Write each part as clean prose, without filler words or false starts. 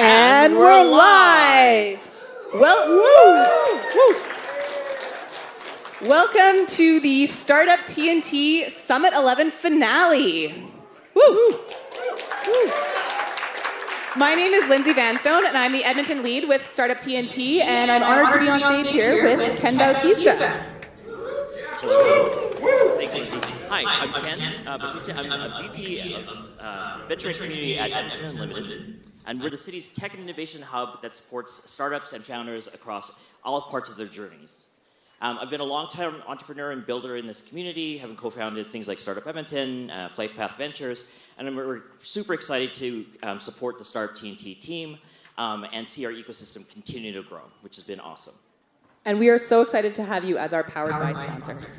And we're live! Welcome to the Startup TNT Summit 11 finale. Woo! My name is Lindsay Vanstone, and I'm the Edmonton lead with Startup TNT, and I'm honored to be on stage here with Ken Bautista. Thanks, Lindsay. Hi, I'm Ken Bautista. I'm a VP of Venture and Community at Edmonton Unlimited, and we're the city's tech and innovation hub that supports startups and founders across all parts of their journeys. I've been a long-time entrepreneur and builder in this community, having co-founded things like Startup Edmonton, Flight Path Ventures, and we're super excited to support the Startup TNT team and see our ecosystem continue to grow, which has been awesome. And we are so excited to have you as our Powered By sponsor.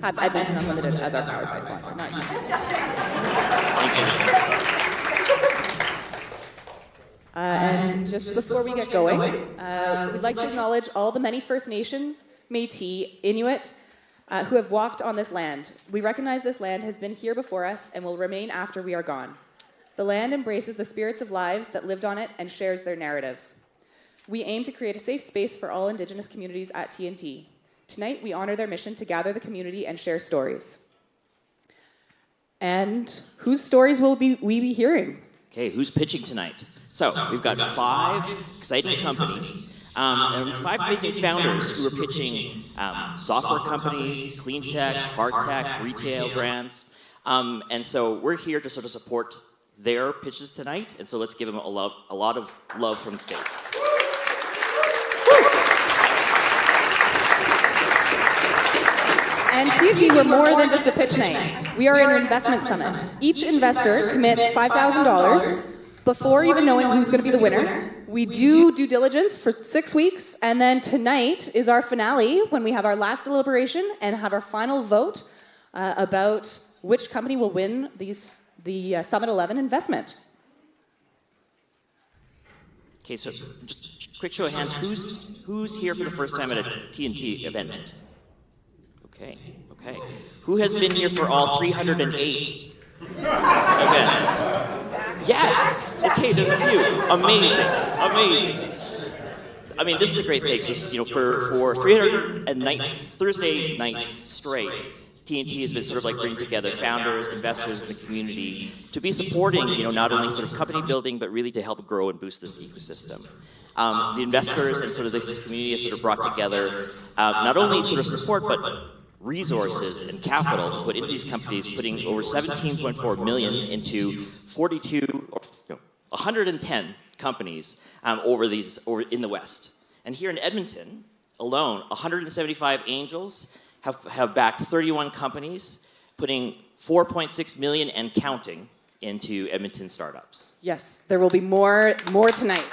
Have Edmonton Unlimited as our Powered By sponsor, not you. And just before we get going, we'd like to acknowledge all the many First Nations, Métis, Inuit, who have walked on this land. We recognize this land has been here before us and will remain after we are gone. The land embraces the spirits of lives that lived on it and shares their narratives. We aim to create a safe space for all Indigenous communities at TNT. Tonight, we honor their mission to gather the community and share stories. And whose stories will we be hearing? Okay, who's pitching tonight? So, we've got 5 exciting companies, and 5 amazing founders who are pitching software companies, clean tech, hard tech, retail brands. And so we're here to sort of support their pitches tonight, and so let's give them a lot of love from the stage. And TNT, we're more than just a pitch night. We are an investment summit. Each investor commits $5,000 before even knowing who's going to be the winner. We do due diligence for 6 weeks, and then tonight is our finale when we have our last deliberation and have our final vote about which company will win the Summit 11 investment. Okay, so just quick show of hands. Who's here for the first time at a TNT event? Okay. Who has been here for all 308 events? Yes! Okay, there's a few. Amazing. I mean, this is a great thing. So, for 300 nights, Thursday nights straight, TNT has been sort of like bringing together founders, investors in the community to be supporting, not only sort of company building, but really to help grow and boost this ecosystem. The investors and sort of this community has sort of brought together not only sort of support, but resources and capital to put into these companies, putting over 17.4 million into 110 companies over in the West. And here in Edmonton alone, 175 angels have backed 31 companies, putting 4.6 million and counting into Edmonton startups. Yes, there will be more tonight.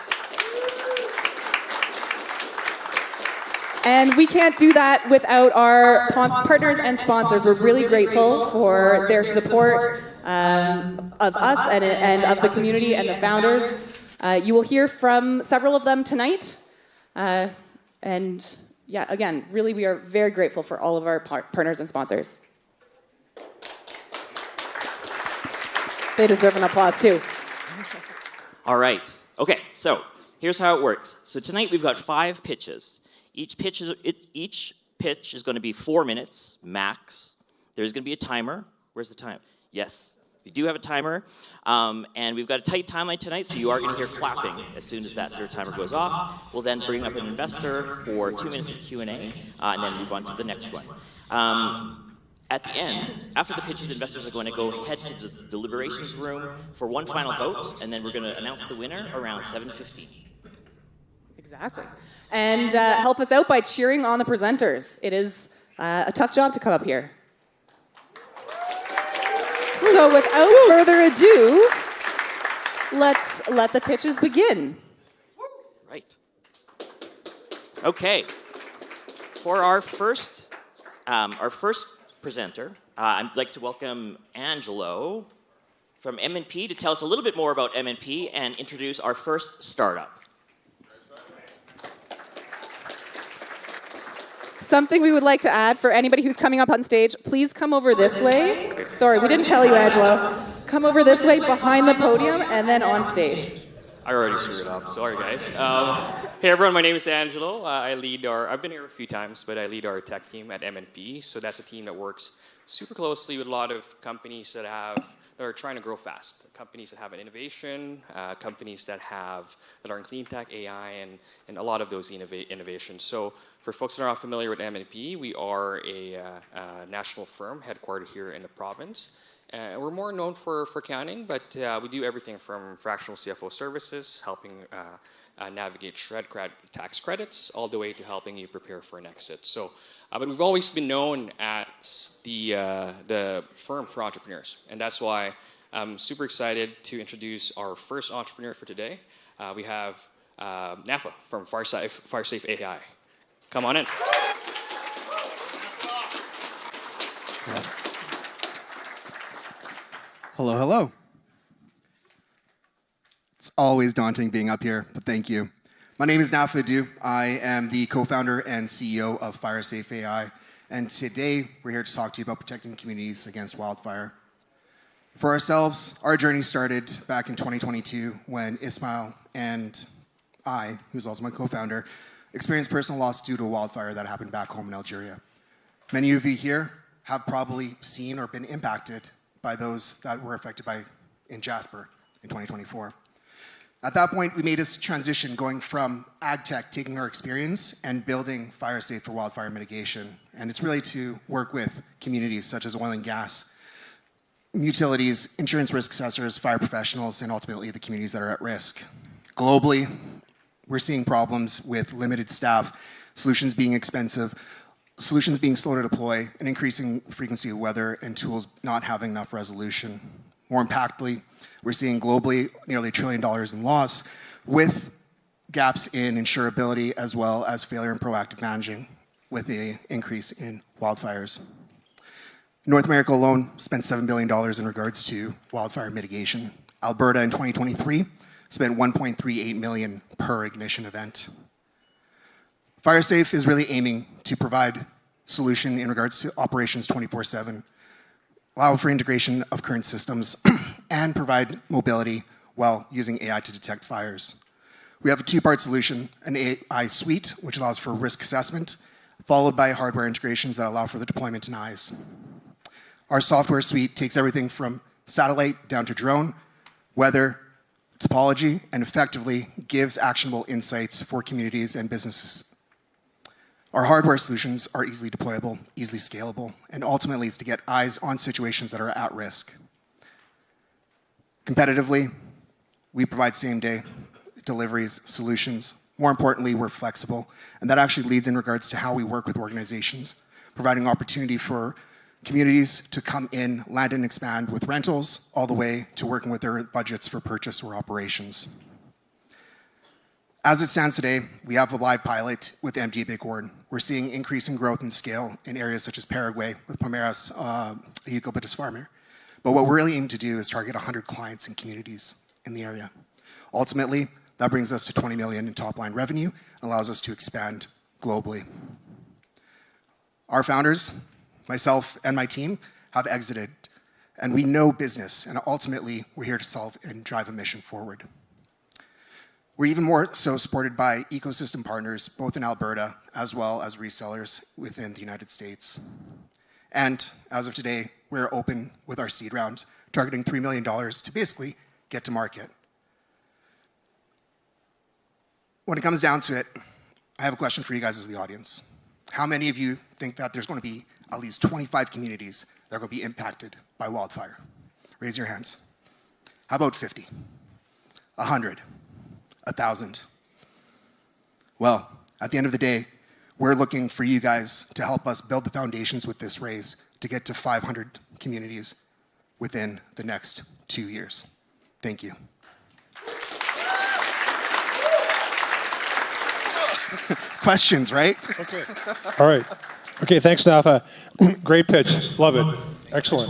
And we can't do that without our partners and sponsors. We're really grateful for their support of us and of the community and the founders. You will hear from several of them tonight. And yeah, again, really we are very grateful for all of our partners and sponsors. They deserve an applause too. All right. Okay, so here's how it works. So tonight we've got 5 pitches. Each pitch is going to be 4 minutes max. There's going to be a timer. Where's the time? Yes, we do have a timer. And we've got a tight timeline tonight, so you are going to hear clapping as soon as that sort of timer goes off. We'll then bring up an investor for 2 minutes of Q&A, and then move on to the next one. At the end, after the pitches, investors are going to go head to the deliberations room for one final vote, and then we're going to announce the winner around 7:15. Exactly. And help us out by cheering on the presenters. It is a tough job to come up here. So without further ado, let's let the pitches begin. Right. Okay. For our first presenter, I'd like to welcome Angelo from M&P to tell us a little bit more about M&P and introduce our first startup. Something we would like to add for anybody who's coming up on stage, please come over this way. Sorry, we didn't tell you, Angelo. Come over this way behind the podium and then on stage. I already screwed up. Sorry, guys. Hey, everyone. My name is Angelo. I've been here a few times, but I lead our tech team at M&P. So that's a team that works super closely with a lot of companies that are trying to grow fast. Companies that have an innovation, companies that are in clean tech, AI, and a lot of those innovations. So for folks that are not familiar with M&P, we are a national firm headquartered here in the province. We're more known for accounting, but we do everything from fractional CFO services, helping navigate tax credits, all the way to helping you prepare for an exit. So, but we've always been known as the firm for entrepreneurs, and that's why I'm super excited to introduce our first entrepreneur for today. We have Nafa from FireSafe AI. Come on in. Hello, hello. It's always daunting being up here, but thank you. My name is Nafa Adu. I am the co-founder and CEO of FireSafe AI, and today we're here to talk to you about protecting communities against wildfire. For ourselves, our journey started back in 2022 when Ismail and I, who's also my co-founder, experienced personal loss due to a wildfire that happened back home in Algeria. Many of you here have probably seen or been impacted by those that were affected in Jasper in 2024. At that point, we made this transition going from ag tech, taking our experience and building FireSafe for wildfire mitigation. And it's really to work with communities such as oil and gas, utilities, insurance risk assessors, fire professionals, and ultimately the communities that are at risk. Globally, we're seeing problems with limited staff, solutions being expensive, solutions being slow to deploy, an increasing frequency of weather, and tools not having enough resolution. More impactfully, we're seeing globally nearly $1 trillion in loss, with gaps in insurability as well as failure in proactive managing, with the increase in wildfires. North America alone spent $7 billion in regards to wildfire mitigation. Alberta in 2023 spent $1.38 million per ignition event. FireSafe is really aiming to provide solution in regards to operations 24/7, allow for integration of current systems, and provide mobility while using AI to detect fires. We have a two-part solution, an AI suite, which allows for risk assessment, followed by hardware integrations that allow for the deployment in eyes. Our software suite takes everything from satellite down to drone, weather, topology, and effectively gives actionable insights for communities and businesses. Our hardware solutions are easily deployable, easily scalable, and ultimately is to get eyes on situations that are at risk. Competitively, we provide same-day deliveries, solutions. More importantly, we're flexible, and that actually leads in regards to how we work with organizations, providing opportunity for communities to come in, land and expand with rentals, all the way to working with their budgets for purchase or operations. As it stands today, we have a live pilot with MD Bighorn. We're seeing increasing growth and scale in areas such as Paraguay with Palmeiras, a eucalyptus farmer. But what we're really aiming to do is target 100 clients and communities in the area. Ultimately, that brings us to $20 million in top-line revenue and allows us to expand globally. Our founders, myself and my team, have exited, and we know business, and ultimately, we're here to solve and drive a mission forward. We're even more so supported by ecosystem partners, both in Alberta as well as resellers within the United States. And as of today, we're open with our seed round, targeting $3 million to basically get to market. When it comes down to it, I have a question for you guys as the audience. How many of you think that there's going to be at least 25 communities that are going to be impacted by wildfire? Raise your hands. How about 50? 100? 1,000? Well, at the end of the day, we're looking for you guys to help us build the foundations with this raise to get to 500 communities within the next 2 years. Thank you. Questions, right? Okay. All right. Okay, thanks, Nafa. Great pitch. Love it. Excellent.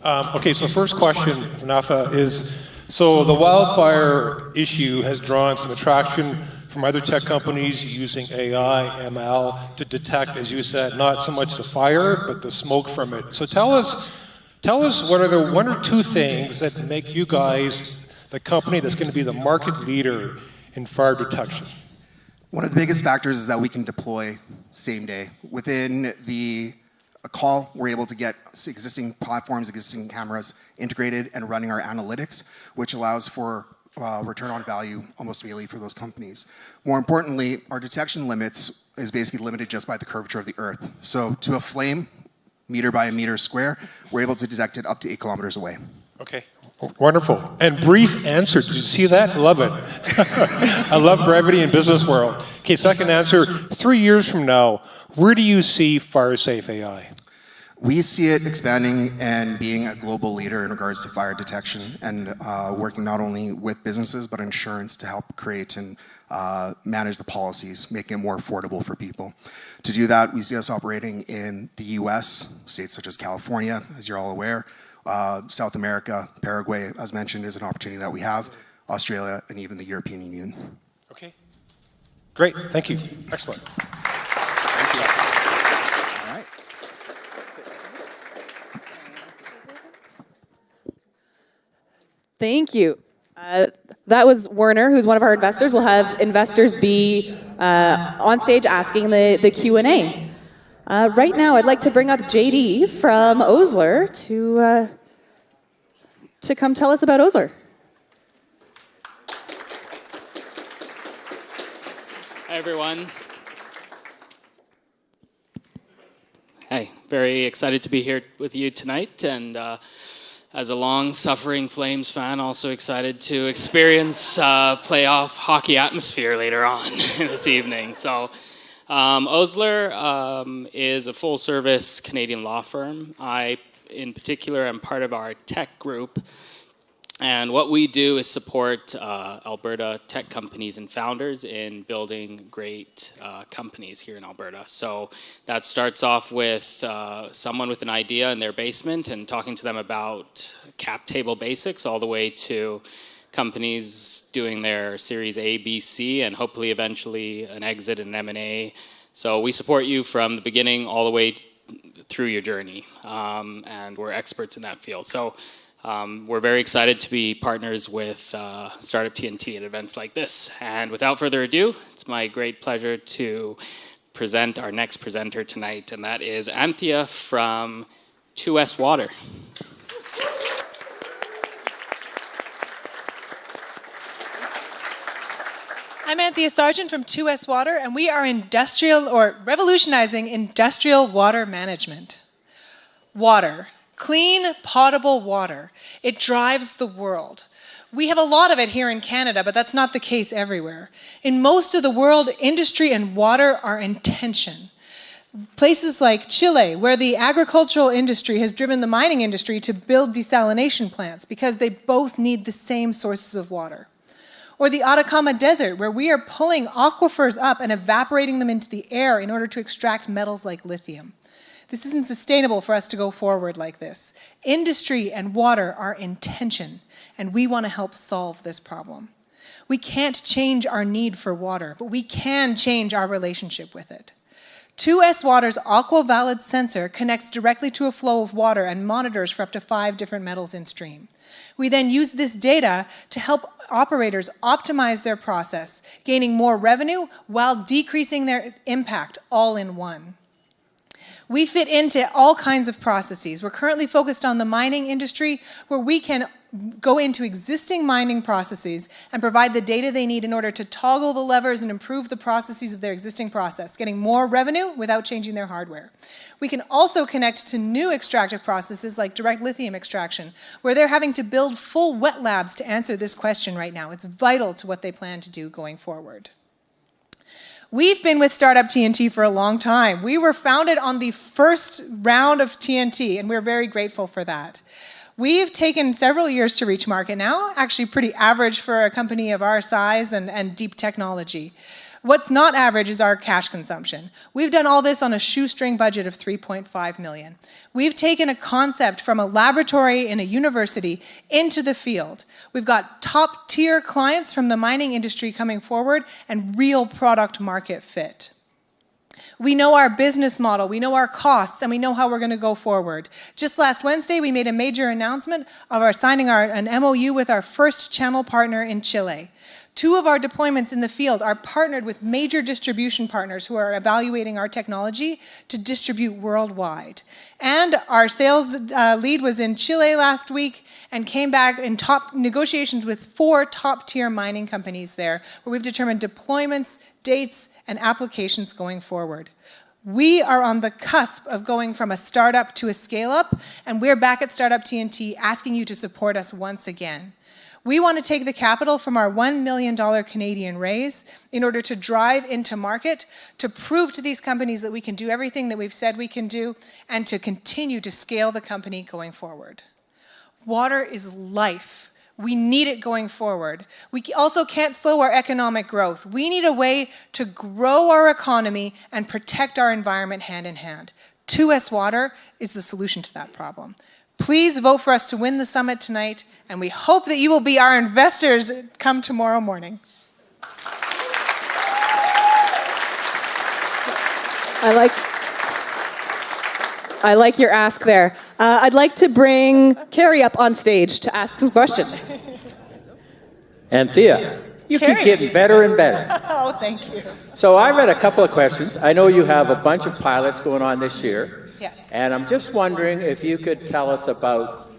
Okay, so first question from Nafa is, so the wildfire issue has drawn some attraction from other tech companies using AI, ML, to detect, as you said, not so much the fire, but the smoke from it. So tell us what are the one or two things that make you guys the company that's going to be the market leader in fire detection? One of the biggest factors is that we can deploy same day. Within a call, we're able to get existing platforms, existing cameras integrated and running our analytics, which allows for return on value almost immediately for those companies. More importantly, our detection limits is basically limited just by the curvature of the earth. So to a flame, meter by a meter square, we're able to detect it up to 8 kilometers away. Okay, wonderful. And brief answer, did you see that? Love it. I love brevity in business world. Okay, second answer, 3 years from now, where do you see FireSafe AI? We see it expanding and being a global leader in regards to fire detection and working not only with businesses but insurance to help create and manage the policies, making it more affordable for people. To do that, we see us operating in the US, states such as California, as you're all aware, South America, Paraguay, as mentioned, is an opportunity that we have, Australia, and even the European Union. Okay. Great, thank you. Excellent. Thank you. All right. Thank you. That was Werner, who's one of our investors. We'll have investors be on stage asking the Q&A. Right now, I'd like to bring up JD from Osler to come tell us about Osler. Hi, everyone. Hey, very excited to be here with you tonight, and as a long-suffering Flames fan, also excited to experience playoff hockey atmosphere later on this evening. So, Osler is a full-service Canadian law firm. I, in particular, am part of our tech group. And what we do is support Alberta tech companies and founders in building great companies here in Alberta. So that starts off with someone with an idea in their basement and talking to them about cap table basics, all the way to companies doing their Series A, B, C, and hopefully eventually an exit and M&A. So we support you from the beginning all the way through your journey, and we're experts in that field. So we're very excited to be partners with Startup TNT at events like this. And without further ado, it's my great pleasure to present our next presenter tonight, and that is Anthea from 2S Water. I'm Anthea Sargent from 2S Water, and we are revolutionizing industrial water management. Water. Clean, potable water. It drives the world. We have a lot of it here in Canada, but that's not the case everywhere. In most of the world, industry and water are in tension. Places like Chile, where the agricultural industry has driven the mining industry to build desalination plants because they both need the same sources of water. Or the Atacama Desert, where we are pulling aquifers up and evaporating them into the air in order to extract metals like lithium. This isn't sustainable for us to go forward like this. Industry and water are in tension, and we want to help solve this problem. We can't change our need for water, but we can change our relationship with it. 2S Water's AquaValid sensor connects directly to a flow of water and monitors for up to 5 different metals in stream. We then use this data to help operators optimize their process, gaining more revenue while decreasing their impact all in one. We fit into all kinds of processes. We're currently focused on the mining industry, where we can go into existing mining processes and provide the data they need in order to toggle the levers and improve the processes of their existing process, getting more revenue without changing their hardware. We can also connect to new extractive processes like direct lithium extraction, where they're having to build full wet labs to answer this question right now. It's vital to what they plan to do going forward. We've been with Startup TNT for a long time. We were founded on the first round of TNT, and we're very grateful for that. We've taken several years to reach market now, actually pretty average for a company of our size and deep technology. What's not average is our cash consumption. We've done all this on a shoestring budget of $3.5 million. We've taken a concept from a laboratory in a university into the field. We've got top-tier clients from the mining industry coming forward and real product market fit. We know our business model, we know our costs, and we know how we're going to go forward. Just last Wednesday, we made a major announcement of our signing an MOU with our first channel partner in Chile. 2 of our deployments in the field are partnered with major distribution partners who are evaluating our technology to distribute worldwide. And our sales lead was in Chile last week and came back in top negotiations with 4 top-tier mining companies there, where we've determined deployments, dates, and applications going forward. We are on the cusp of going from a startup to a scale-up, and we're back at Startup TNT asking you to support us once again. We want to take the capital from our $1 million Canadian raise in order to drive into market, to prove to these companies that we can do everything that we've said we can do, and to continue to scale the company going forward. Water is life. We need it going forward. We also can't slow our economic growth. We need a way to grow our economy and protect our environment hand in hand. 2S Water is the solution to that problem. Please vote for us to win the summit tonight, and we hope that you will be our investors come tomorrow morning. I like your ask there. I'd like to bring Carrie up on stage to ask some questions. And Thea, you keep getting better and better. Oh, thank you. So I read a couple of questions. I know you have a bunch of pilots going on this year. Yes. And I'm just wondering if you could tell us about,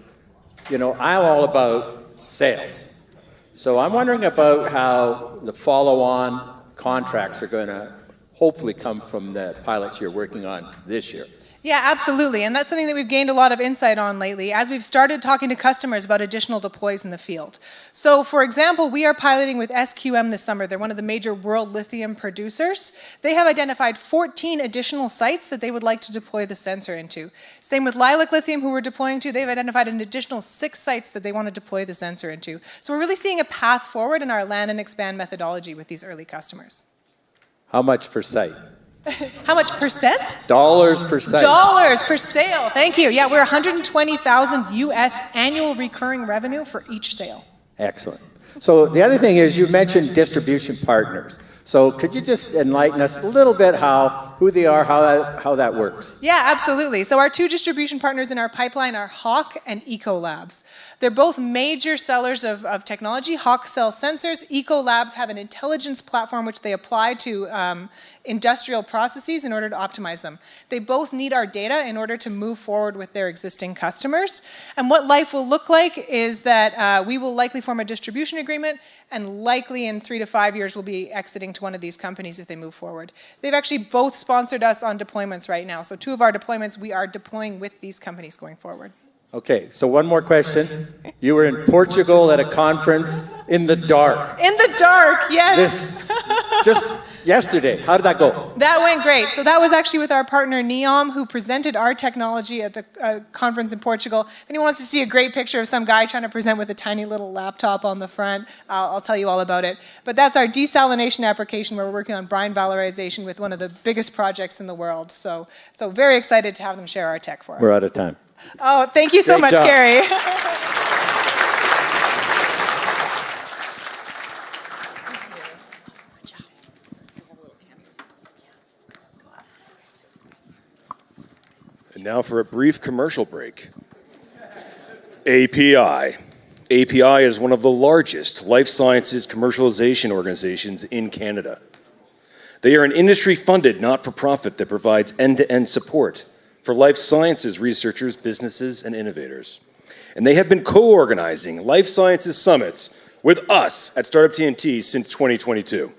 I'm all about sales. So I'm wondering about how the follow-on contracts are going to hopefully come from the pilots you're working on this year. Yeah, absolutely. And that's something that we've gained a lot of insight on lately as we've started talking to customers about additional deploys in the field. So, for example, we are piloting with SQM this summer. They're one of the major world lithium producers. They have identified 14 additional sites that they would like to deploy the sensor into. Same with Lilac Lithium, who we're deploying to. They've identified an additional 6 sites that they want to deploy the sensor into. So we're really seeing a path forward in our land and expand methodology with these early customers. How much per site? How much percent? Dollars per site. Dollars per sale. Thank you. Yeah, we're 120,000 US annual recurring revenue for each sale. Excellent. So the other thing is you mentioned distribution partners. So could you just enlighten us a little bit who they are, how that works? Yeah, absolutely. So our 2 distribution partners in our pipeline are Hawk and Ecolabs. They're both major sellers of technology. Hawk sells sensors. Ecolabs have an intelligence platform which they apply to industrial processes in order to optimize them. They both need our data in order to move forward with their existing customers. And what life will look like is that we will likely form a distribution agreement, and likely in 3 to 5 years we'll be exiting to one of these companies if they move forward. They've actually both sponsored us on deployments right now. So 2 of our deployments we are deploying with these companies going forward. Okay, so one more question. You were in Portugal at a conference in the dark. In the dark, yes. Just yesterday. How did that go? That went great. So that was actually with our partner Neom, who presented our technology at the conference in Portugal. If anyone wants to see a great picture of some guy trying to present with a tiny little laptop on the front, I'll tell you all about it. But that's our desalination application where we're working on brine valorization with one of the biggest projects in the world. So very excited to have them share our tech for us. We're out of time. Oh, thank you so much, job. Carrie. And now for a brief commercial break. API. API is one of the largest life sciences commercialization organizations in Canada. They are an industry-funded not-for-profit that provides end-to-end support for life sciences researchers, businesses, and innovators. And they have been co-organizing life sciences summits with us at Startup TNT since 2022.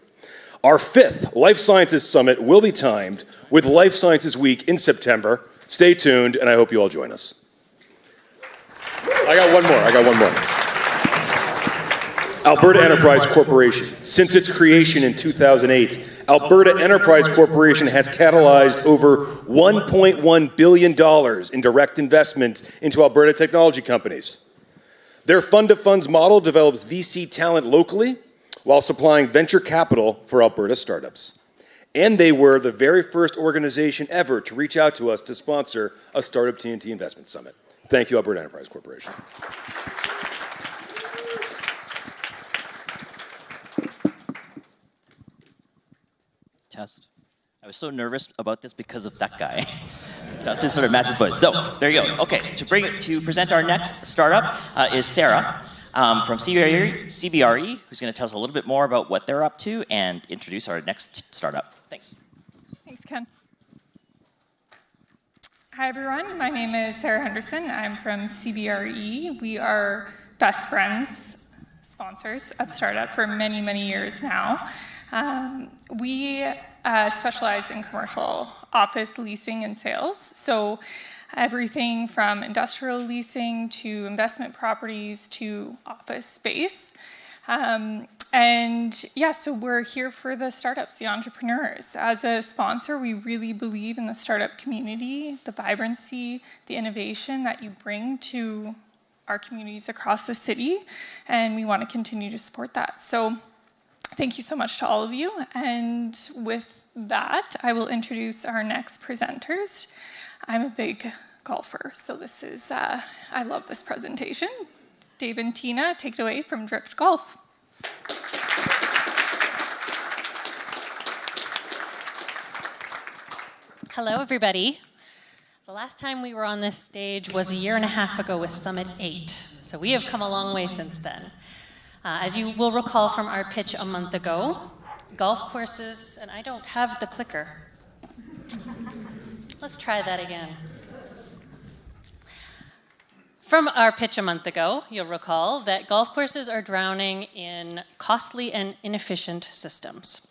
Our 5th Life Sciences Summit will be timed with Life Sciences Week in September. Stay tuned, and I hope you all join us. I got one more. Alberta Enterprise Corporation. Since its creation in 2008, Alberta Enterprise Corporation has catalyzed over $1.1 billion in direct investment into Alberta technology companies. Their fund-to-funds model develops VC talent locally while supplying venture capital for Alberta startups. And they were the very first organization ever to reach out to us to sponsor a Startup TNT Investment Summit. Thank you, Alberta Enterprise Corporation. Test. I was so nervous about this because of that guy. That sort of matches voice. So there you go. Okay, to present our next startup is Sarah from CBRE, who's going to tell us a little bit more about what they're up to and introduce our next startup. Thanks. Thanks, Ken. Hi, everyone. My name is Sarah Henderson. I'm from CBRE. We are best friends, sponsors of startup for many, many years now. We specialize in commercial office leasing and sales. So everything from industrial leasing to investment properties to office space. And yeah, so we're here for the startups, the entrepreneurs. As a sponsor, we really believe in the startup community, the vibrancy, the innovation that you bring to our communities across the city, and we want to continue to support that. So thank you so much to all of you. And with that, I will introduce our next presenters. I'm a big golfer, so this is, I love this presentation. Dave and Tina, take it away from Drift Golf. Hello, everybody. The last time we were on this stage was a year and a half ago with Summit 8, so we have come a long way since then. As you will recall from our pitch a month ago, golf courses, and I don't have the clicker. Let's try that again. From our pitch a month ago, you'll recall that golf courses are drowning in costly and inefficient systems.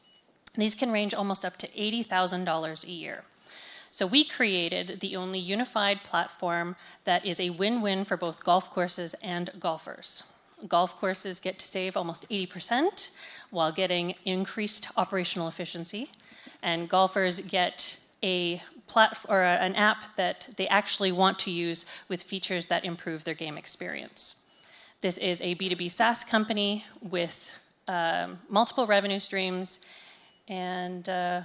These can range almost up to $80,000 a year. So we created the only unified platform that is a win-win for both golf courses and golfers. Golf courses get to save almost 80% while getting increased operational efficiency, and golfers get an app that they actually want to use with features that improve their game experience. This is a B2B SaaS company with multiple revenue streams and 3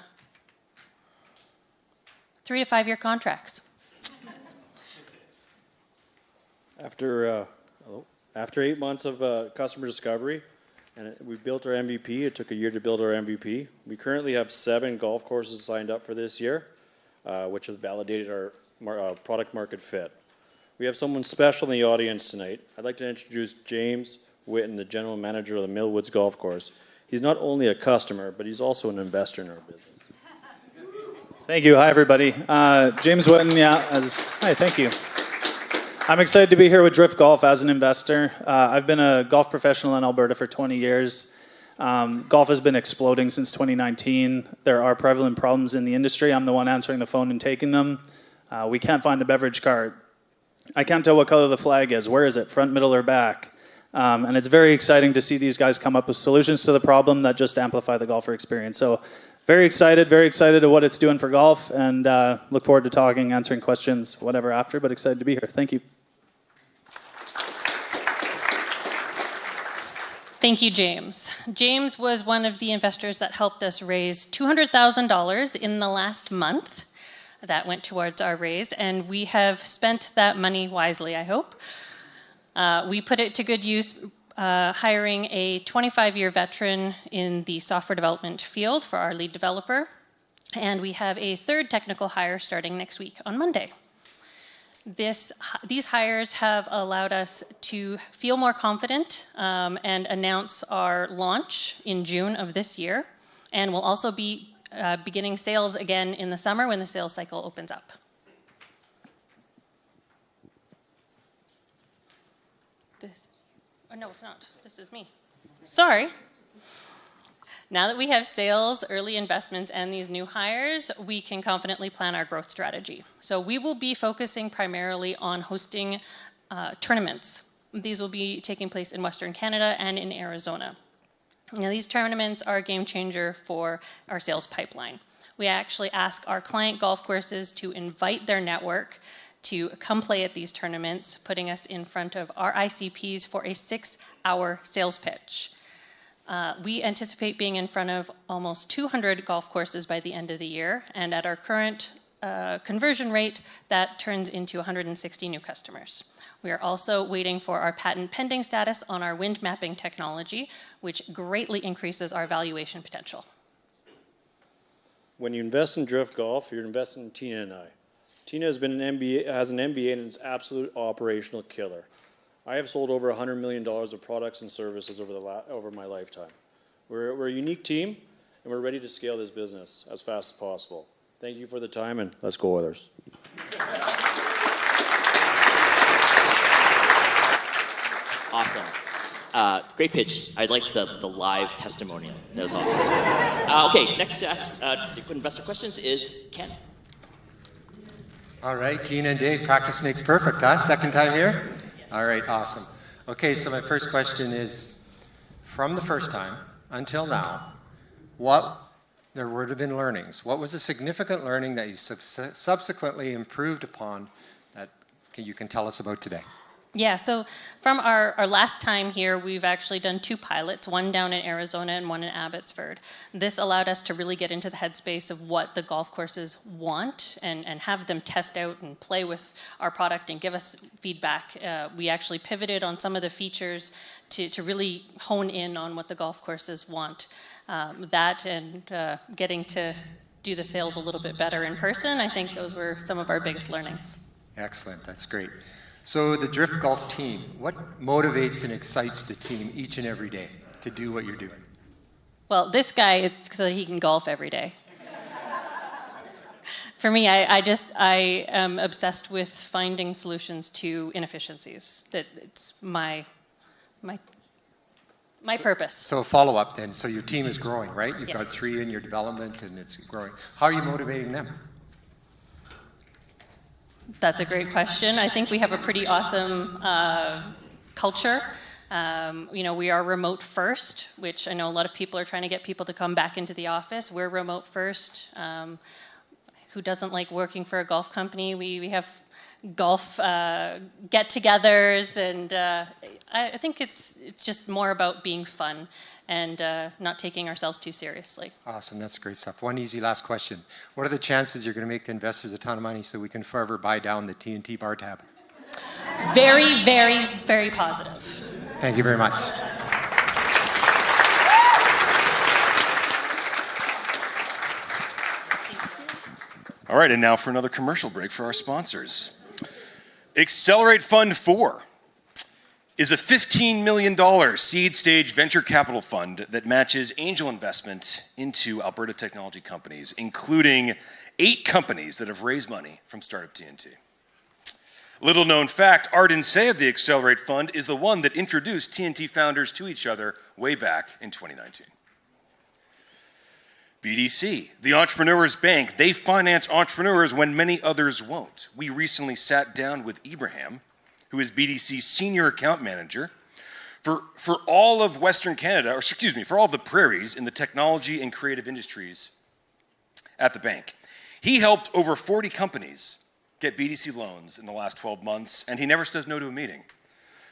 to 5 year contracts. After 8 months of customer discovery, and we built our MVP. It took a year to build our MVP. We currently have 7 golf courses signed up for this year, which has validated our product market fit. We have someone special in the audience tonight. I'd like to introduce James Witten, the general manager of the Millwoods Golf Course. He's not only a customer, but he's also an investor in our business. Thank you. Hi, everybody. James Witten, hi, thank you. I'm excited to be here with Drift Golf as an investor. I've been a golf professional in Alberta for 20 years. Golf has been exploding since 2019. There are prevalent problems in the industry. I'm the one answering the phone and taking them. We can't find the beverage cart. I can't tell what color the flag is. Where is it, front, middle, or back? And it's very exciting to see these guys come up with solutions to the problem that just amplify the golfer experience. So very excited at what it's doing for golf, and look forward to talking, answering questions, whatever after, but excited to be here. Thank you. Thank you, James. James was one of the investors that helped us raise $200,000 in the last month. That went towards our raise, and we have spent that money wisely, I hope. We put it to good use hiring a 25-year veteran in the software development field for our lead developer, and we have a 3rd technical hire starting next week on Monday. These hires have allowed us to feel more confident and announce our launch in June of this year, and we'll also be beginning sales again in the summer when the sales cycle opens up. No, it's not. This is me. Sorry. Now that we have sales, early investments, and these new hires, we can confidently plan our growth strategy. So we will be focusing primarily on hosting tournaments. These will be taking place in Western Canada and in Arizona. Now, these tournaments are a game changer for our sales pipeline. We actually ask our client golf courses to invite their network to come play at these tournaments, putting us in front of our ICPs for a 6-hour sales pitch. We anticipate being in front of almost 200 golf courses by the end of the year, and at our current conversion rate, that turns into 160 new customers. We are also waiting for our patent pending status on our wind mapping technology, which greatly increases our valuation potential. when you invest in Drift Golf, you're investing in Tina and I. Tina has been has an MBA and is an absolute operational killer. I have sold over $100 million of products and services over my lifetime. We're a unique team, and we're ready to scale this business as fast as possible. Thank you for the time, and let's go Oilers. Awesome. Great pitch. I like the live testimonial. That was awesome. Okay, next to ask investor questions is Ken. All right, Tina and Dave, practice makes perfect, huh? Second time here? All right, awesome. Okay, so my first question is, from the first time until now, there would have been learnings. What was a significant learning that you subsequently improved upon that you can tell us about today? Yeah, so from our last time here, we've actually done 2 pilots, one down in Arizona and one in Abbotsford. This allowed us to really get into the headspace of what the golf courses want and have them test out and play with our product and give us feedback. We actually pivoted on some of the features to really hone in on what the golf courses want. That and getting to do the sales a little bit better in person, I think those were some of our biggest learnings. Excellent, that's great. So the Drift Golf team, what motivates and excites the team each and every day to do what you're doing? Well, this guy, it's so he can golf every day. For me, I am obsessed with finding solutions to inefficiencies. It's my purpose. So a follow-up then, so your team is growing, right? You've got 3 in your development and it's growing. How are you motivating them? That's a great question. I think we have a pretty awesome culture. We are remote first, which I know a lot of people are trying to get people to come back into the office. We're remote first. Who doesn't like working for a golf company? We have golf get-togethers, and I think it's just more about being fun and not taking ourselves too seriously. Awesome, that's great stuff. One easy last question. What are the chances you're going to make the investors a ton of money so we can forever buy down the TNT bar tab? Very, very, very positive. Thank you very much. All right, and now for another commercial break for our sponsors. Accelerate Fund 4 is a $15 million seed stage venture capital fund that matches angel investment into Alberta technology companies, including 8 companies that have raised money from Startup TNT. Little known fact, Arden Say of the Accelerate Fund is the one that introduced TNT founders to each other way back in 2019. BDC, the Entrepreneurs Bank, they finance entrepreneurs when many others won't. We recently sat down with Ibrahim, who is BDC's senior account manager, for all of Western Canada, for all of the prairies in the technology and creative industries at the bank. He helped over 40 companies get BDC loans in the last 12 months, and he never says no to a meeting.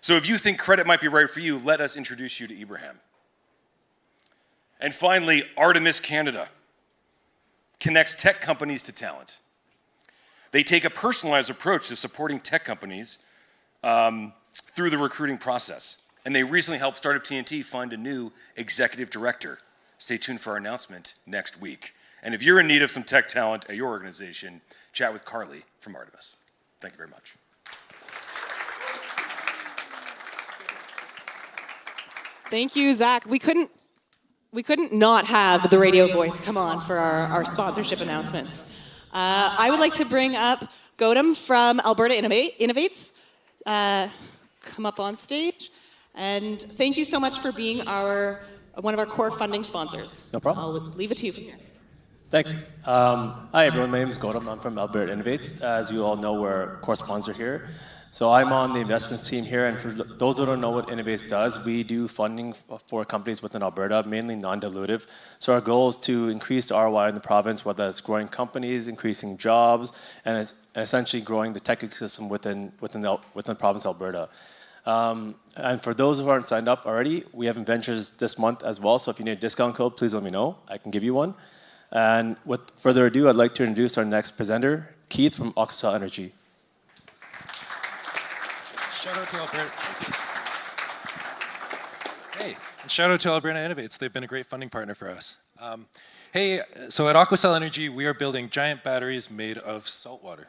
So if you think credit might be right for you, let us introduce you to Ibrahim. And finally, Artemis Canada connects tech companies to talent. They take a personalized approach to supporting tech companies through the recruiting process. And they recently helped Startup TNT find a new executive director. Stay tuned for our announcement next week. And if you're in need of some tech talent at your organization, chat with Carly from Artemis. Thank you very much. Thank you, Zach. We couldn't not have the radio voice come on for our sponsorship announcements. I would like to bring up Gautam from Alberta Innovates. Come up on stage. And thank you so much for being one of our core funding sponsors. No problem. I'll leave it to you from here. Thanks. Hi, everyone. My name is Gautam. I'm from Alberta Innovates. As you all know, we're a core sponsor here. So I'm on the investments team here, and for those who don't know what Innovates does, we do funding for companies within Alberta, mainly non-dilutive. So our goal is to increase ROI in the province, whether it's growing companies, increasing jobs, and it's essentially growing the tech ecosystem within the province of Alberta. And for those who aren't signed up already, we have ventures this month as well. So if you need a discount code, please let me know. I can give you one. And with further ado, I'd like to introduce our next presenter, Keith from Oxtel Energy. Shout out to Alberta. Hey, and shout out to Alberta Innovates. They've been a great funding partner for us. Hey, so at Aquacell Energy, we are building giant batteries made of salt water.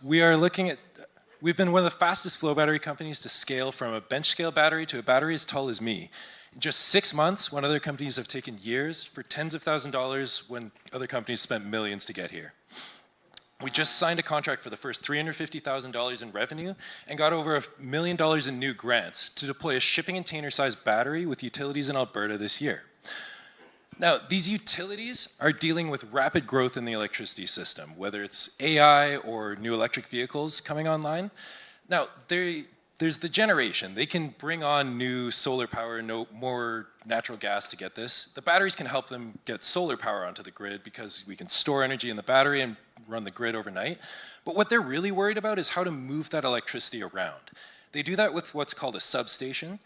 We've been one of the fastest flow battery companies to scale from a bench scale battery to a battery as tall as me. In just 6 months, when other companies have taken years, for tens of thousands of dollars, when other companies spent millions to get here. We just signed a contract for the first $350,000 in revenue and got over $1 million in new grants to deploy a shipping container-sized battery with utilities in Alberta this year. Now, these utilities are dealing with rapid growth in the electricity system, whether it's AI or new electric vehicles coming online. Now, there's the generation. They can bring on new solar power, no more natural gas to get this. The batteries can help them get solar power onto the grid because we can store energy in the battery and run the grid overnight. But what they're really worried about is how to move that electricity around. They do that with what's called a substation.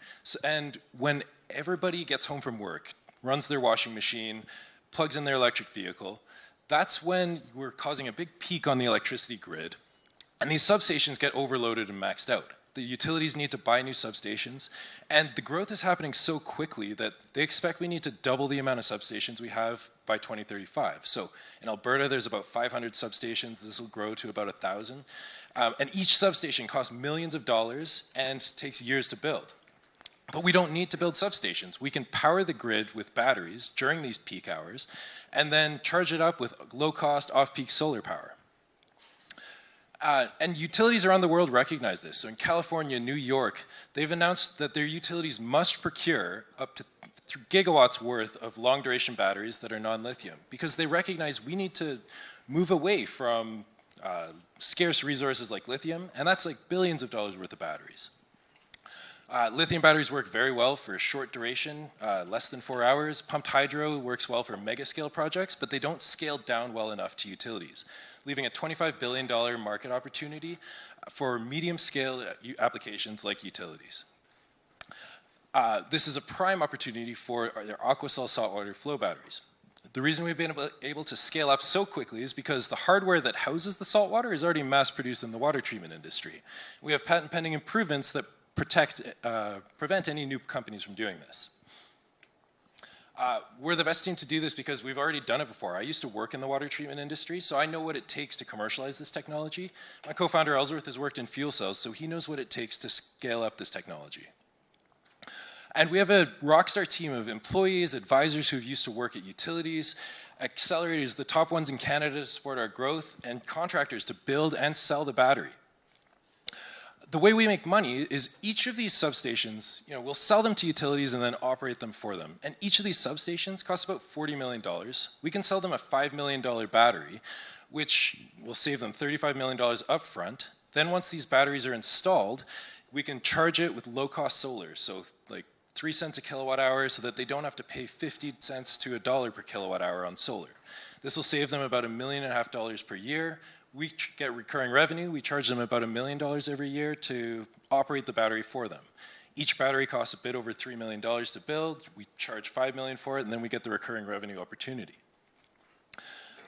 And when everybody gets home from work, runs their washing machine, plugs in their electric vehicle, that's when we're causing a big peak on the electricity grid. And these substations get overloaded and maxed out. The utilities need to buy new substations, and the growth is happening so quickly that they expect we need to double the amount of substations we have by 2035. So in Alberta, there's about 500 substations. This will grow to about 1,000. And each substation costs millions of dollars and takes years to build. But we don't need to build substations. We can power the grid with batteries during these peak hours and then charge it up with low-cost, off-peak solar power. And utilities around the world recognize this. So in California, New York, they've announced that their utilities must procure up to gigawatts worth of long-duration batteries that are non-lithium because they recognize we need to move away from scarce resources like lithium, and that's like billions of dollars worth of batteries. Lithium batteries work very well for a short duration, less than 4 hours. Pumped hydro works well for mega-scale projects, but they don't scale down well enough to utilities, leaving a $25 billion market opportunity for medium-scale applications like utilities. This is a prime opportunity for their Aquacell saltwater flow batteries. The reason we've been able to scale up so quickly is because the hardware that houses the saltwater is already mass-produced in the water treatment industry. We have patent-pending improvements that prevent any new companies from doing this. We're the best team to do this because we've already done it before. I used to work in the water treatment industry, so I know what it takes to commercialize this technology. My co-founder Ellsworth has worked in fuel cells, so he knows what it takes to scale up this technology. And we have a rockstar team of employees, advisors who used to work at utilities, accelerators, the top ones in Canada to support our growth, and contractors to build and sell the battery. The way we make money is each of these substations, we'll sell them to utilities and then operate them for them. And each of these substations costs about $40 million. We can sell them a $5 million battery, which will save them $35 million upfront. Then once these batteries are installed, we can charge it with low-cost solar, so like 3 cents a kilowatt hour so that they don't have to pay 50 cents to $1 per kilowatt hour on solar. This will save them about $1.5 million per year. We get recurring revenue. We charge them about $1 million every year to operate the battery for them. Each battery costs a bit over $3 million to build. We charge $5 million for it, and then we get the recurring revenue opportunity.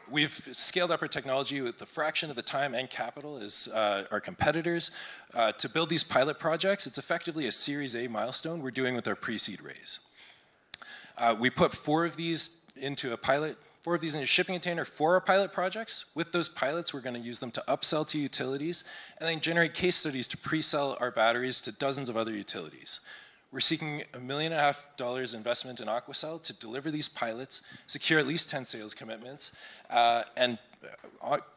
We've scaled up our technology with a fraction of the time and capital as our competitors. To build these pilot projects, it's effectively a Series A milestone we're doing with our pre-seed raise. We put 4 of these into a pilot, 4 of these in a shipping container for our pilot projects. With those pilots, we're going to use them to upsell to utilities and then generate case studies to pre-sell our batteries to dozens of other utilities. We're seeking $1.5 million investment in Aquacell to deliver these pilots, secure at least 10 sales commitments, and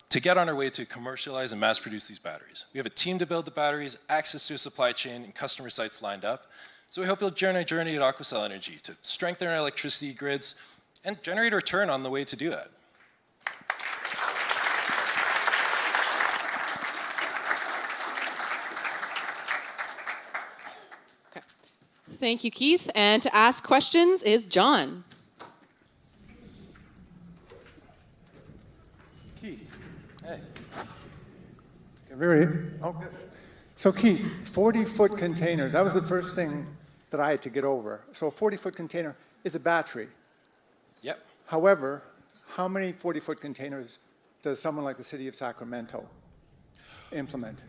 to get on our way to commercialize and mass produce these batteries. We have a team to build the batteries, access to a supply chain, and customer sites lined up. So we hope you'll join our journey at Aquacell Energy to strengthen our electricity grids and generate a return on the way to do that. Okay. Thank you, Keith. And to ask questions is John. Keith. Hey. Can we hear? Oh, good. So Keith, 40-foot containers, that was the first thing that I had to get over. So a 40-foot container is a battery. Yep. However, how many 40-foot containers does someone like the city of Sacramento implement?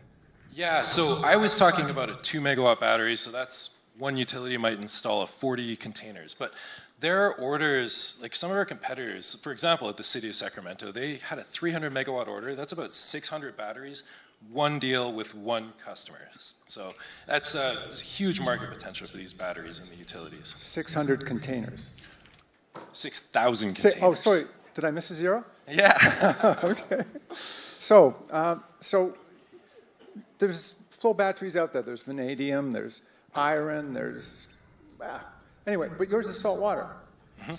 Yeah, so I was talking about a 2 megawatt battery, so that's one utility might install 40 containers. But there are orders, like some of our competitors, for example, at the city of Sacramento, they had a 300 megawatt order. That's about 600 batteries, one deal with one customer. So that's a huge market potential for these batteries in the utilities. 600 containers. 6,000 containers. Oh, sorry. Did I miss a zero? Yeah. Okay. So there's flow batteries out there. There's vanadium, there's iron, there's, anyway, but yours is salt water. Mm-hmm.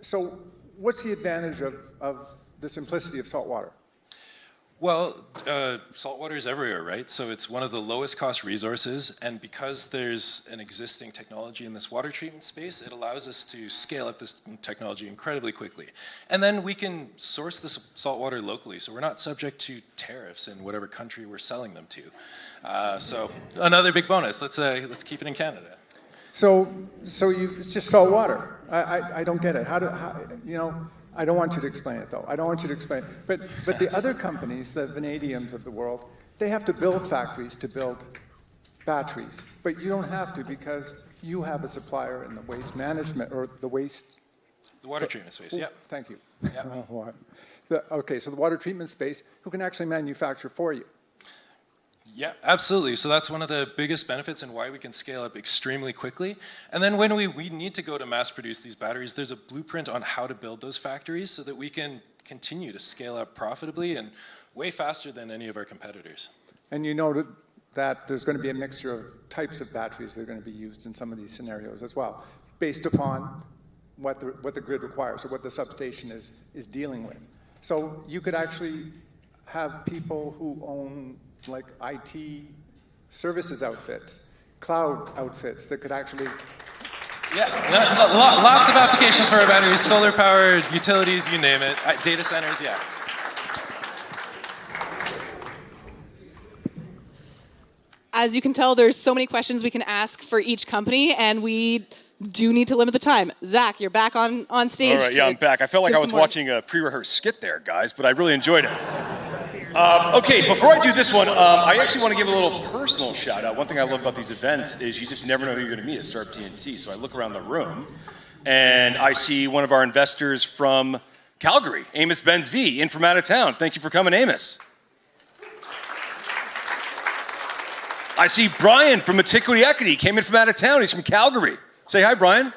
So what's the advantage of the simplicity of salt water? Well, salt water is everywhere, right? So it's one of the lowest cost resources, and because there's an existing technology in this water treatment space, it allows us to scale up this technology incredibly quickly. And then we can source this salt water locally, so we're not subject to tariffs in whatever country we're selling them to. So another big bonus. Let's keep it in Canada. So it's just salt water. I don't get it. I don't want you to explain it, though. I don't want you to explain it. But the other companies, the vanadiums of the world, they have to build factories to build batteries. But you don't have to because you have a supplier in the waste management or the waste... The water treatment space, yeah. Thank you. Yeah. Okay, so the water treatment space, who can actually manufacture for you? Yeah, absolutely. So that's one of the biggest benefits and why we can scale up extremely quickly. And then when we need to go to mass produce these batteries, there's a blueprint on how to build those factories so that we can continue to scale up profitably and way faster than any of our competitors. And you know that there's going to be a mixture of types of batteries that are going to be used in some of these scenarios as well, based upon what the grid requires or what the substation is dealing with. So you could actually have people who own like IT services outfits, cloud outfits that could actually... Yeah, lots of applications for our batteries, solar powered, utilities, you name it, data centers, yeah. As you can tell, there's so many questions we can ask for each company, and we do need to limit the time. Zach, you're back on stage. All right, yeah, I'm back. I felt like I was watching a pre-rehearsed skit there, guys, but I really enjoyed it. Okay, before I do this one, I actually want to give a little personal shout out. One thing I love about these events is you just never know who you're going to meet at Startup TNT. So I look around the room and I see one of our investors from Calgary, Amos Benz V, in from out of town. Thank you for coming, Amos. I see Brian from Antiquity Equity, came in from out of town. He's from Calgary. Say hi, Brian.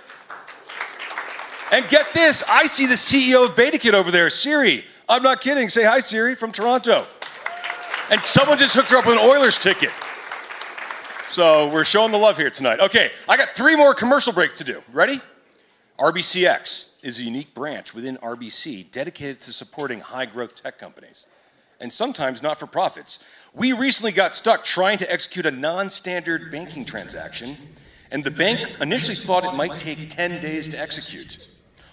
And get this, I see the CEO of BetaKit over there, Siri. I'm not kidding. Say hi, Siri, from Toronto. And someone just hooked her up with an Oilers ticket. So we're showing the love here tonight. Okay, I got 3 more commercial breaks to do. Ready? RBCX is a unique branch within RBC dedicated to supporting high-growth tech companies, and sometimes not-for-profits. We recently got stuck trying to execute a non-standard banking transaction, and the bank initially thought it might take 10 days to execute.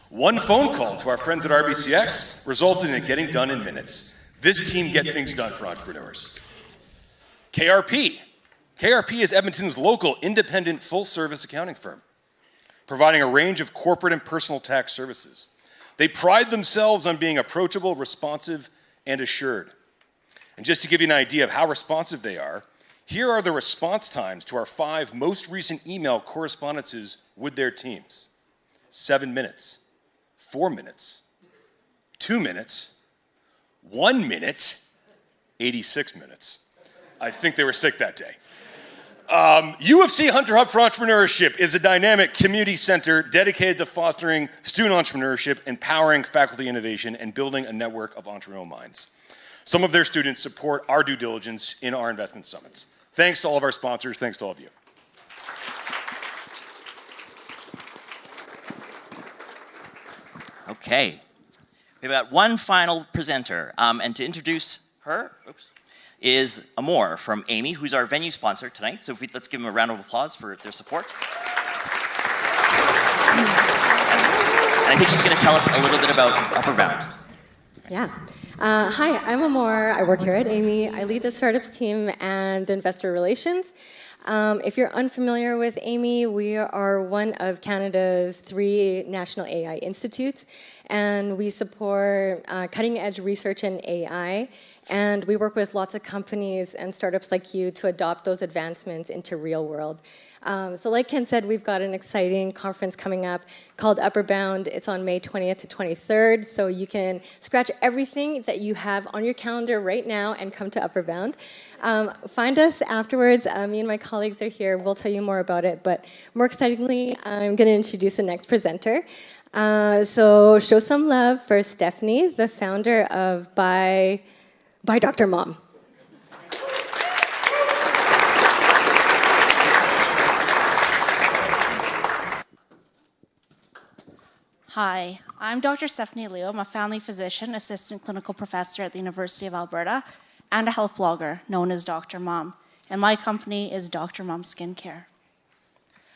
One phone call to our friends at RBCX resulted in it getting done in minutes. This team gets things done for entrepreneurs. KRP. KRP is Edmonton's local independent full-service accounting firm, providing a range of corporate and personal tax services. They pride themselves on being approachable, responsive, and assured. And just to give you an idea of how responsive they are, here are the response times to our 5 most recent email correspondences with their teams. 7 minutes. 4 minutes, 2 minutes, 1 minute, 86 minutes. I think they were sick that day. UFC Hunter Hub for Entrepreneurship is a dynamic community center dedicated to fostering student entrepreneurship, empowering faculty innovation, and building a network of entrepreneurial minds. Some of their students support our due diligence in our investment summits. Thanks to all of our sponsors. Thanks to all of you. Okay, we've got one final presenter, and to introduce her is Amor from Amy, who's our venue sponsor tonight. So let's give them a round of applause for their support. And I think she's going to tell us a little bit about Upper Bound. Yeah. Hi, I'm Amor. I work here at Amy. I lead the startups team and the investor relations. If you're unfamiliar with Amy, we are one of Canada's 3 national AI institutes, and we support cutting-edge research in AI, and we work with lots of companies and startups like you to adopt those advancements into real-world So like Ken said, we've got an exciting conference coming up called Upper Bound. It's on May 20th to 23rd, so you can scratch everything that you have on your calendar right now and come to Upper Bound. Find us afterwards. Me and my colleagues are here. We'll tell you more about it, but more excitingly, I'm going to introduce the next presenter. So show some love for Stephanie, the founder of By Dr. Mom. Hi, I'm Dr. Stephanie Liu. I'm a family physician, assistant clinical professor at the University of Alberta, and a health blogger known as Dr. Mom. And my company is Dr. Mom Skincare.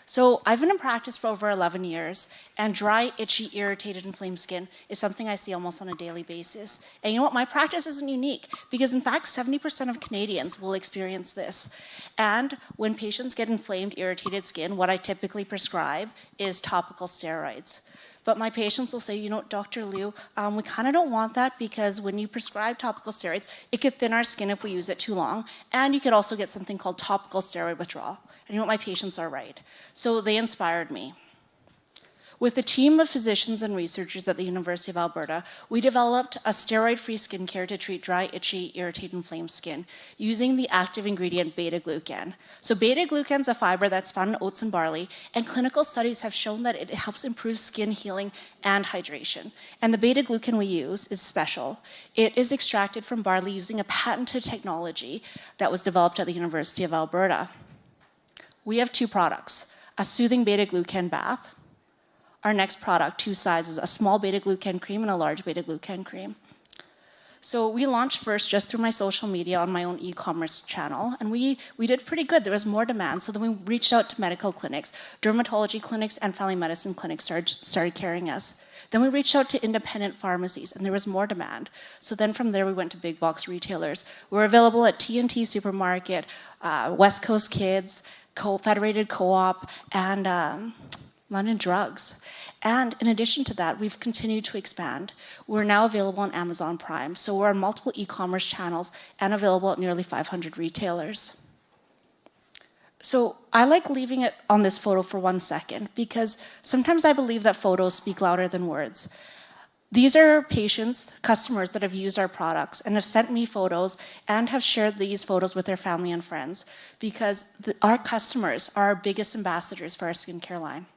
So I've been in practice for over 11 years, and dry, itchy, irritated, inflamed skin is something I see almost on a daily basis. And you know what? My practice isn't unique, because in fact, 70% of Canadians will experience this. And when patients get inflamed, irritated skin, what I typically prescribe is topical steroids. But my patients will say, you know, Dr. Liu, we kind of don't want that because when you prescribe topical steroids, it could thin our skin if we use it too long. And you could also get something called topical steroid withdrawal. And you know what? My patients are right. So they inspired me. With a team of physicians and researchers at the University of Alberta, we developed a steroid-free skincare to treat dry, itchy, irritated, inflamed skin using the active ingredient beta-glucan. So beta-glucan is a fiber that's found in oats and barley, and clinical studies have shown that it helps improve skin healing and hydration. And the beta-glucan we use is special. It is extracted from barley using a patented technology that was developed at the University of Alberta. We have two products, a soothing beta-glucan bath. Our next product, two sizes, a small beta-glucan cream and a large beta-glucan cream. So we launched first just through my social media on my own e-commerce channel, and we did pretty good. There was more demand, so then we reached out to medical clinics, dermatology clinics, and family medicine clinics started carrying us. Then we reached out to independent pharmacies, and there was more demand. So then from there, we went to big box retailers. We're available at T&T Supermarket, West Coast Kids, Federated Co-op, and London Drugs. And in addition to that, we've continued to expand. We're now available on Amazon Prime, so we're on multiple e-commerce channels and available at nearly 500 retailers. So I like leaving it on this photo for 1 second because sometimes I believe that photos speak louder than words. These are patients, customers that have used our products and have sent me photos and have shared these photos with their family and friends because our customers are our biggest ambassadors for our skincare line.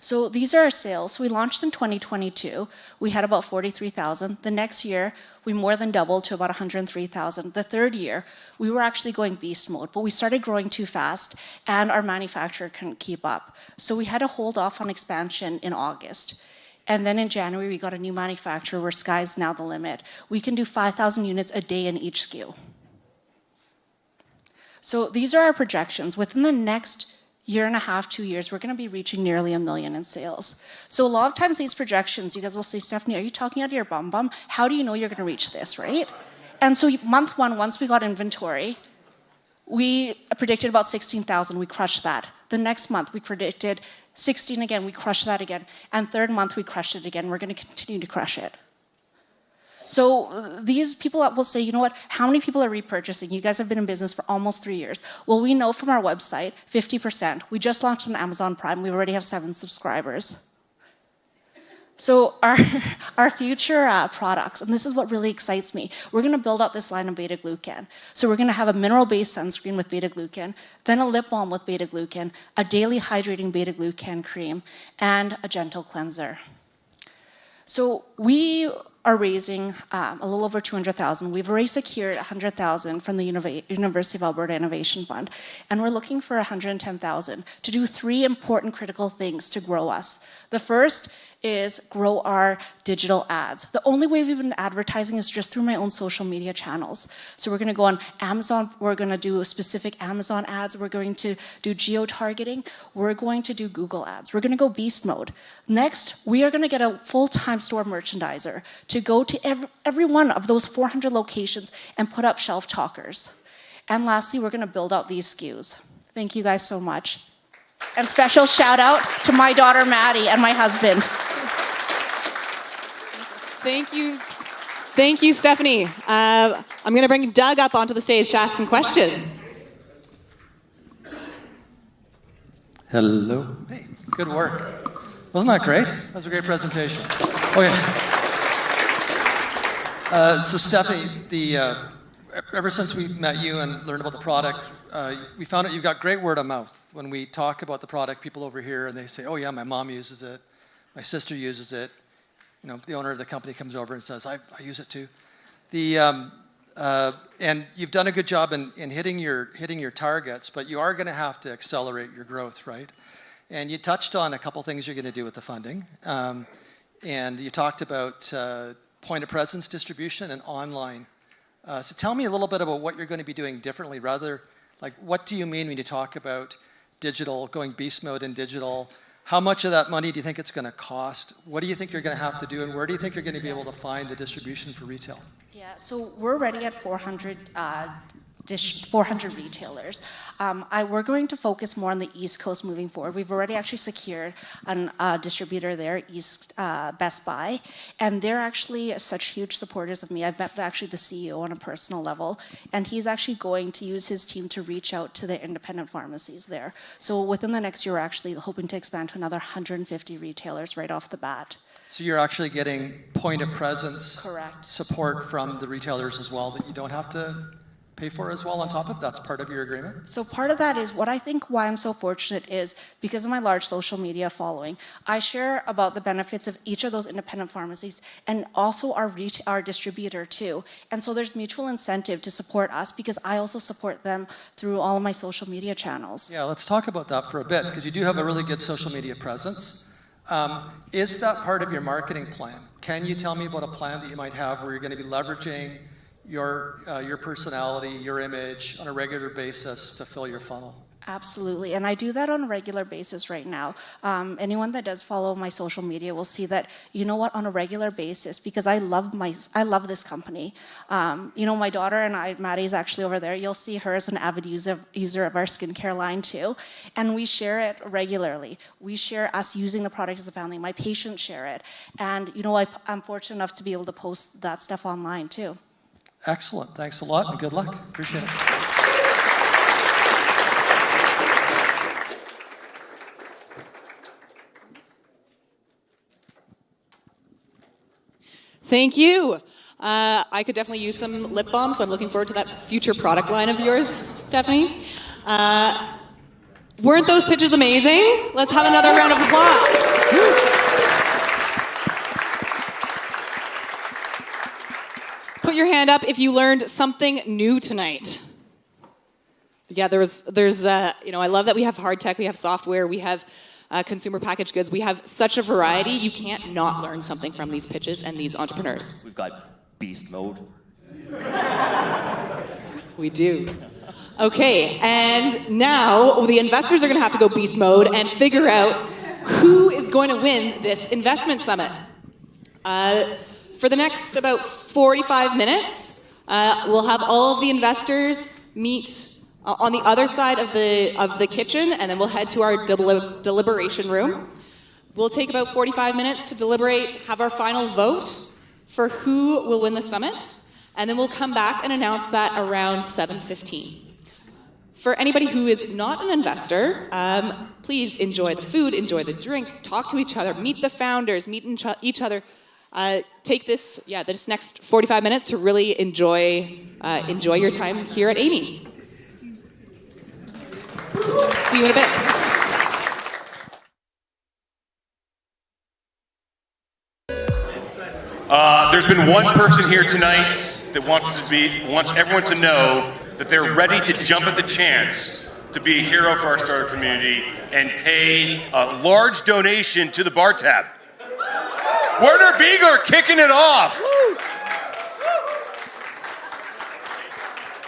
So these are our sales. We launched in 2022. We had about 43,000. The next year, we more than doubled to about 103,000. The third year, we were actually going beast mode, but we started growing too fast, and our manufacturer couldn't keep up. So we had to hold off on expansion in August. And then in January, we got a new manufacturer where sky's now the limit. We can do 5,000 units a day in each SKU. So these are our projections. Within the next year and a half, 2 years, we're going to be reaching nearly 1 million in sales. So a lot of times these projections, you guys will say, Stephanie, are you talking out of your bum? How do you know you're going to reach this, right? And so month one, once we got inventory, we predicted about 16,000. We crushed that. The next month, we predicted 16 again. We crushed that again. And third month, we crushed it again. We're going to continue to crush it. So these people will say, you know what, how many people are repurchasing? You guys have been in business for almost 3 years. Well, we know from our website, 50%. We just launched on Amazon Prime. We already have 7 subscribers. So our future products, and this is what really excites me, we're going to build out this line of beta-glucan. So we're going to have a mineral-based sunscreen with beta-glucan, then a lip balm with beta-glucan, a daily hydrating beta-glucan cream, and a gentle cleanser. So we are raising a little over 200,000. We've already secured 100,000 from the University of Alberta Innovation Fund, and we're looking for 110,000 to do 3 important critical things to grow us. The first is grow our digital ads. The only way we've been advertising is just through my own social media channels. So we're going to go on Amazon, we're going to do specific Amazon ads, we're going to do geo-targeting, we're going to do Google ads. We're going to go beast mode. Next, we are going to get a full-time store merchandiser to go to every one of those 400 locations and put up shelf talkers. And lastly, we're going to build out these SKUs. Thank you guys so much. And special shout out to my daughter Maddie and my husband. Thank you, Stephanie. I'm going to bring Doug up onto the stage to ask some questions. Hello. Hey, good work. Wasn't that great? That was a great presentation. Okay. So Stephanie, ever since we met you and learned about the product, we found out you've got great word of mouth. When we talk about the product, people over here, and they say, oh yeah, my mom uses it, my sister uses it. You know, the owner of the company comes over and says, I use it too. And you've done a good job in hitting your targets, but you are going to have to accelerate your growth, right? And you touched on a couple things you're going to do with the funding. And you talked about point of presence distribution and online. So tell me a little bit about what you're going to be doing differently. Rather, like, what do you mean when you talk about digital, going beast mode in digital? How much of that money do you think it's going to cost? What do you think you're going to have to do, and where do you think you're going to be able to find the distribution for retail? Yeah, so we're already at 400 retailers. We're going to focus more on the East Coast moving forward. We've already actually secured a distributor there, Best Buy, and they're actually such huge supporters of me. I've met actually the CEO on a personal level, and he's actually going to use his team to reach out to the independent pharmacies there. So within the next year, we're actually hoping to expand to another 150 retailers right off the bat. So you're actually getting point of presence Correct. Support from the retailers as well that you don't have to pay for as well on top of? That's part of your agreement? So part of that is what I think why I'm so fortunate is because of my large social media following. I share about the benefits of each of those independent pharmacies and also our distributor too. And so there's mutual incentive to support us because I also support them through all of my social media channels. Yeah, let's talk about that for a bit because you do have a really good social media presence. Is that part of your marketing plan? Can you tell me about a plan that you might have where you're going to be leveraging your personality, your image on a regular basis to fill your funnel? Absolutely, and I do that on a regular basis right now. Anyone that does follow my social media will see that, you know what, on a regular basis, because I love this company. You know, my daughter and I, Maddie's actually over there, you'll see her as an avid user of our skincare line too, and we share it regularly. We share us using the product as a family. My patients share it, and you know, I'm fortunate enough to be able to post that stuff online too. Excellent, thanks a lot, and good luck. Appreciate it. Thank you. I could definitely use some lip balm, so I'm looking forward to that future product line of yours, Stephanie. Weren't those pitches amazing? Let's have another round of applause. Put your hand up if you learned something new tonight. Yeah, there's you know, I love that we have hard tech, we have software, we have consumer packaged goods. We have such a variety. You can't not learn something from these pitches and these entrepreneurs. We've got beast mode. We do. Okay, and now the investors are going to have to go beast mode and figure out who is going to win this investment summit. For the next about 45 minutes, we'll have all of the investors meet on the other side of the kitchen, and then we'll head to our deliberation room. We'll take about 45 minutes to deliberate, have our final vote for who will win the summit, and then we'll come back and announce that around 7:15. For anybody who is not an investor, please enjoy the food, enjoy the drinks, talk to each other, meet the founders, meet each other. Take this next 45 minutes to really enjoy your time here at Amy. See you in a bit. There's been one person here tonight that wants everyone to know that they're ready to jump at the chance to be a hero for our startup community and pay a large donation to the bar tab. Werner Biegler kicking it off.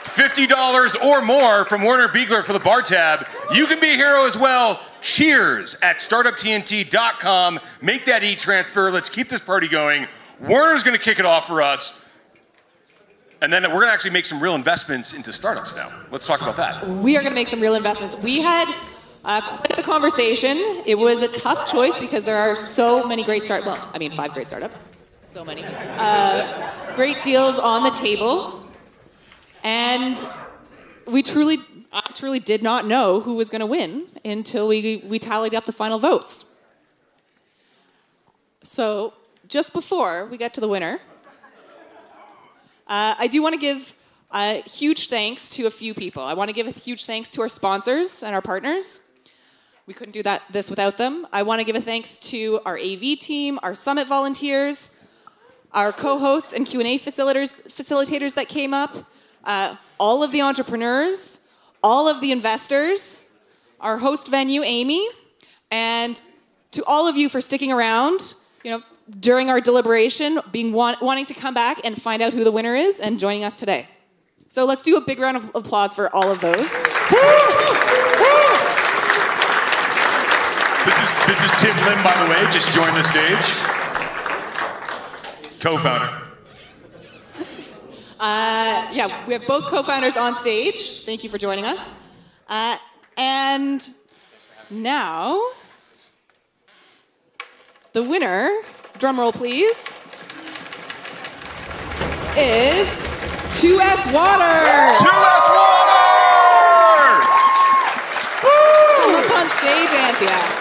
$50 or more from Werner Biegler for the bar tab. You can be a hero as well. Cheers at startuptnt.com. Make that e-transfer. Let's keep this party going. Werner's going to kick it off for us. And then we're going to actually make some real investments into startups now. Let's talk about that. We are going to make some real investments. We had quite the conversation. It was a tough choice because there are so many great startups. Well, I mean, 5 great startups. So many. Great deals on the table. And we truly I truly did not know who was going to win until we tallied up the final votes. So just before we get to the winner, I do want to give huge thanks to a few people. I want to give a huge thanks to our sponsors and our partners. We couldn't do this without them. I want to give a thanks to our AV team, our summit volunteers, our co-hosts and Q&A facilitators that came up, all of the entrepreneurs, all of the investors, our host venue, Amy, and to all of you for sticking around, during our deliberation, wanting to come back and find out who the winner is and joining us today. So let's do a big round of applause for all of those. This is Tim Lim, by the way, just joined the stage. Co-founder. We have both co-founders on stage. Thank you for joining us. And now, the winner, drumroll please, is 2S Water! 2S Water! Come up on stage, Anthea.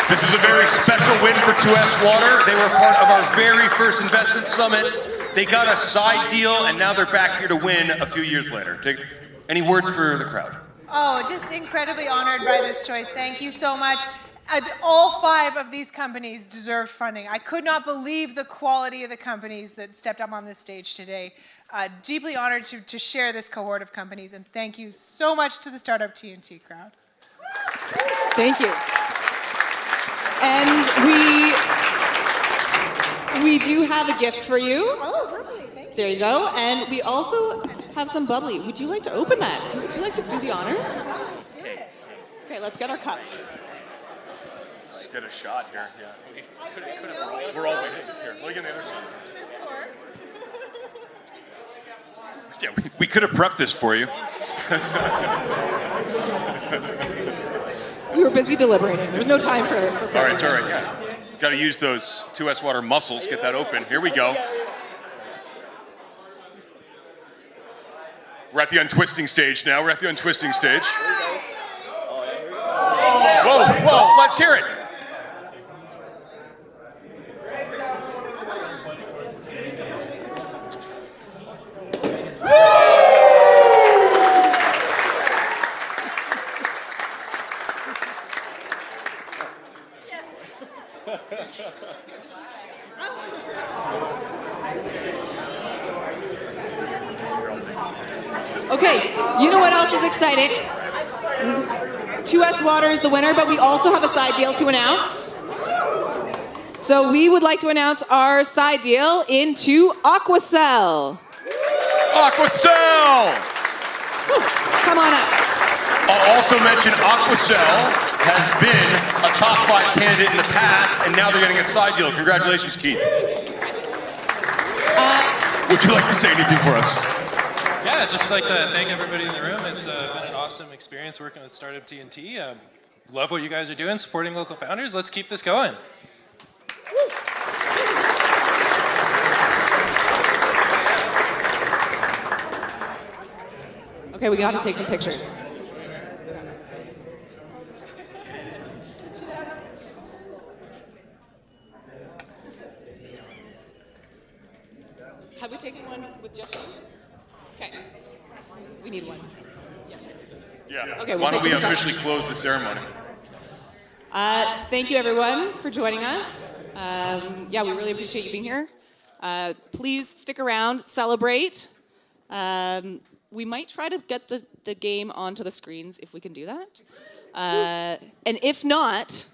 This is a very special win for 2S Water. They were part of our very first investment summit. They got a side deal, and now they're back here to win a few years later. Any words for the crowd? Oh, just incredibly honored by this choice. Thank you so much. All 5 of these companies deserve funding. I could not believe the quality of the companies that stepped up on this stage today. Deeply honored to share this cohort of companies, and thank you so much to the Startup TNT crowd. Thank you. And we do have a gift for you. Oh, lovely. Thank you. There you go. And we also have some bubbly. Would you like to open that? Would you like to do the honors? Okay, let's get our cup. Let's get a shot here. Yeah. We're all waiting. Here, look on the other side. Yeah, we could have prepped this for you. We were busy deliberating. There's no time for All right, it's all right. Yeah. Got to use those 2S Water muscles. Get that open. Here we go. We're at the untwisting stage now. We're at the untwisting stage. Whoa, let's hear it. Okay, you know what else is exciting? 2S Water is the winner, but we also have a side deal to announce. So we would like to announce our side deal into Aquacell. Aquacell! Come on up. I'll also mention Aquacell has been a top 5 candidate in the past, and now they're getting a side deal. Congratulations, Keith. Would you like to say anything for us? Yeah, just like to thank everybody in the room. It's been an awesome experience working with Startup TNT. Love what you guys are doing, supporting local founders. Let's keep this going. Okay, we got to take some pictures. Have we taken one with just you? Okay. We need one. Yeah. Okay, Why don't we officially close the ceremony? Thank you, everyone, for joining us. We really appreciate you being here. Please stick around, celebrate. We might try to get the game onto the screens if we can do that. And if not,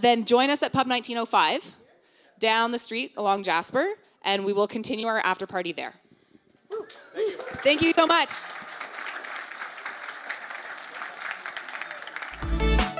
then join us at Pub 1905 down the street along Jasper, and we will continue our after party there. Thank you so much.